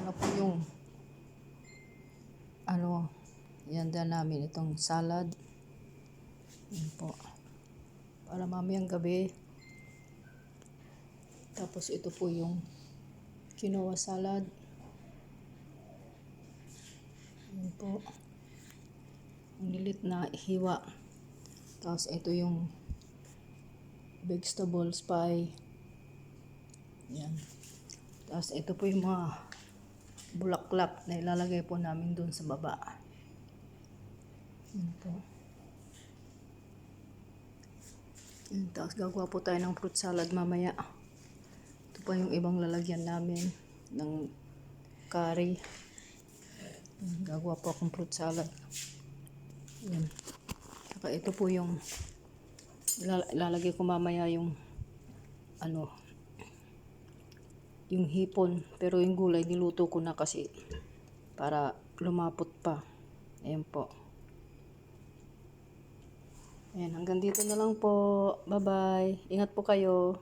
na po yung yan din namin itong salad. Yan po. Para mamayang gabi. Tapos ito po yung quinoa salad. Yan po. Nilit na hiwa. Tapos ito yung vegetables pie. Yan. Tapos ito po yung mga bulaklak na ilalagay po namin dun sa baba. Yan po. Yan. Tapos gagawa po tayo ng fruit salad mamaya. Ito pa yung ibang lalagyan namin ng curry. Yan. Gagawa po akong fruit salad. Yan. Saka ito po yung ilalagay ko mamaya yung yung hipon. Pero yung gulay niluto ko na kasi para lumapot pa. Ayan po. Ayan, hanggang dito na lang po. Bye-bye. Ingat po kayo.